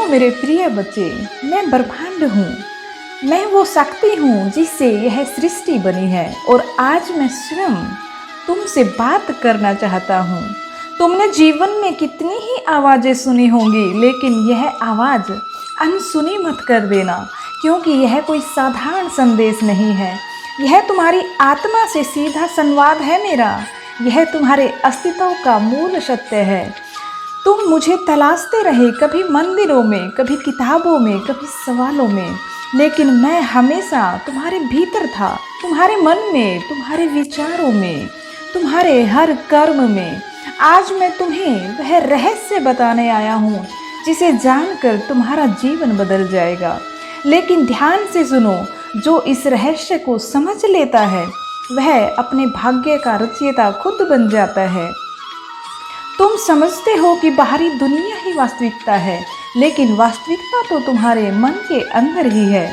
मेरे प्रिय बच्चे, मैं ब्रह्मांड हूँ। मैं वो शक्ति हूँ जिससे यह सृष्टि बनी है और आज मैं स्वयं तुमसे बात करना चाहता हूँ। तुमने जीवन में कितनी ही आवाज़ें सुनी होंगी, लेकिन यह आवाज़ अनसुनी मत कर देना, क्योंकि यह कोई साधारण संदेश नहीं है। यह तुम्हारी आत्मा से सीधा संवाद है मेरा। यह तुम्हारे अस्तित्व का मूल सत्य है। तुम मुझे तलाशते रहे, कभी मंदिरों में, कभी किताबों में, कभी सवालों में, लेकिन मैं हमेशा तुम्हारे भीतर था, तुम्हारे मन में, तुम्हारे विचारों में, तुम्हारे हर कर्म में। आज मैं तुम्हें वह रहस्य बताने आया हूँ जिसे जानकर तुम्हारा जीवन बदल जाएगा। लेकिन ध्यान से सुनो, जो इस रहस्य को समझ लेता है वह अपने भाग्य का रचयिता खुद बन जाता है। तुम समझते हो कि बाहरी दुनिया ही वास्तविकता है, लेकिन वास्तविकता तो तुम्हारे मन के अंदर ही है।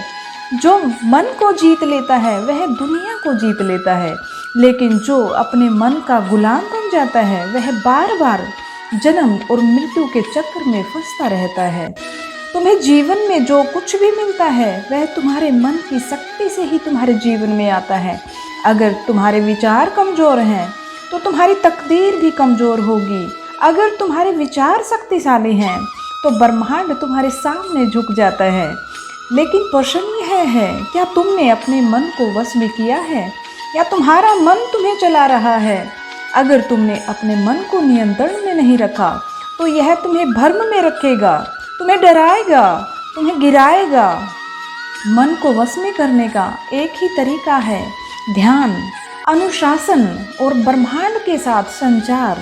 जो मन को जीत लेता है वह दुनिया को जीत लेता है, लेकिन जो अपने मन का गुलाम बन जाता है वह बार बार जन्म और मृत्यु के चक्र में फंसता रहता है। तुम्हें जीवन में जो कुछ भी मिलता है वह तुम्हारे मन की शक्ति से ही तुम्हारे जीवन में आता है। अगर तुम्हारे विचार कमज़ोर हैं तो तुम्हारी तकदीर भी कमज़ोर होगी। अगर तुम्हारे विचार शक्तिशाली हैं तो ब्रह्मांड तुम्हारे सामने झुक जाता है। लेकिन प्रश्न यह है, क्या तुमने अपने मन को वश में किया है या तुम्हारा मन तुम्हें चला रहा है? अगर तुमने अपने मन को नियंत्रण में नहीं रखा तो यह तुम्हें भ्रम में रखेगा, तुम्हें डराएगा, तुम्हें गिराएगा। मन को वश में करने का एक ही तरीका है, ध्यान, अनुशासन और ब्रह्मांड के साथ संचार।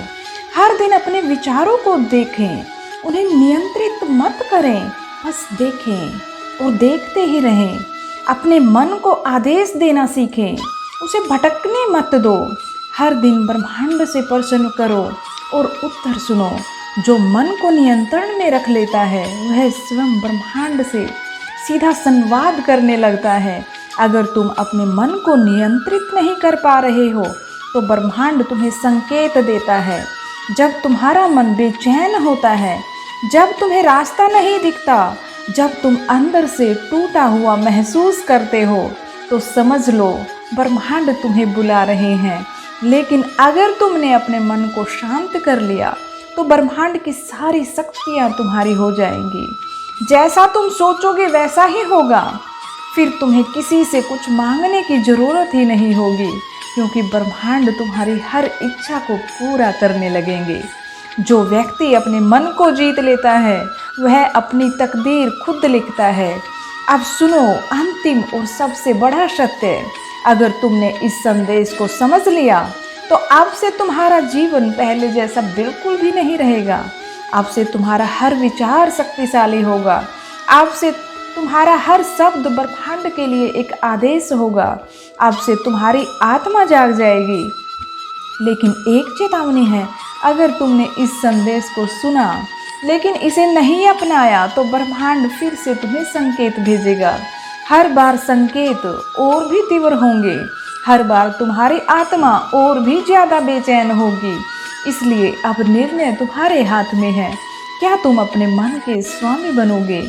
हर दिन अपने विचारों को देखें, उन्हें नियंत्रित मत करें, बस देखें और देखते ही रहें। अपने मन को आदेश देना सीखें, उसे भटकने मत दो। हर दिन ब्रह्मांड से प्रश्न करो और उत्तर सुनो। जो मन को नियंत्रण में रख लेता है वह स्वयं ब्रह्मांड से सीधा संवाद करने लगता है। अगर तुम अपने मन को नियंत्रित नहीं कर पा रहे हो तो ब्रह्मांड तुम्हें संकेत देता है। जब तुम्हारा मन बेचैन होता है, जब तुम्हें रास्ता नहीं दिखता, जब तुम अंदर से टूटा हुआ महसूस करते हो तो समझ लो ब्रह्मांड तुम्हें बुला रहे हैं। लेकिन अगर तुमने अपने मन को शांत कर लिया तो ब्रह्मांड की सारी शक्तियाँ तुम्हारी हो जाएंगी। जैसा तुम सोचोगे वैसा ही होगा। फिर तुम्हें किसी से कुछ मांगने की ज़रूरत ही नहीं होगी, क्योंकि ब्रह्मांड तुम्हारी हर इच्छा को पूरा करने लगेंगे। जो व्यक्ति अपने मन को जीत लेता है वह अपनी तकदीर खुद लिखता है। अब सुनो अंतिम और सबसे बड़ा सत्य। अगर तुमने इस संदेश को समझ लिया तो अब से तुम्हारा जीवन पहले जैसा बिल्कुल भी नहीं रहेगा। अब से तुम्हारा हर विचार शक्तिशाली होगा। अब से तुम्हारा हर शब्द ब्रह्मांड के लिए एक आदेश होगा। अब से तुम्हारी आत्मा जाग जाएगी। लेकिन एक चेतावनी है, अगर तुमने इस संदेश को सुना लेकिन इसे नहीं अपनाया तो ब्रह्मांड फिर से तुम्हें संकेत भेजेगा। हर बार संकेत और भी तीव्र होंगे। हर बार तुम्हारी आत्मा और भी ज़्यादा बेचैन होगी। इसलिए अब निर्णय तुम्हारे हाथ में है। क्या तुम अपने मन के स्वामी बनोगे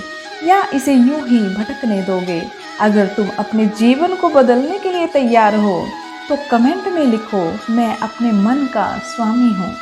या इसे यूं ही भटकने दोगे? अगर तुम अपने जीवन को बदलने के लिए तैयार हो तो कमेंट में लिखो, मैं अपने मन का स्वामी हूँ।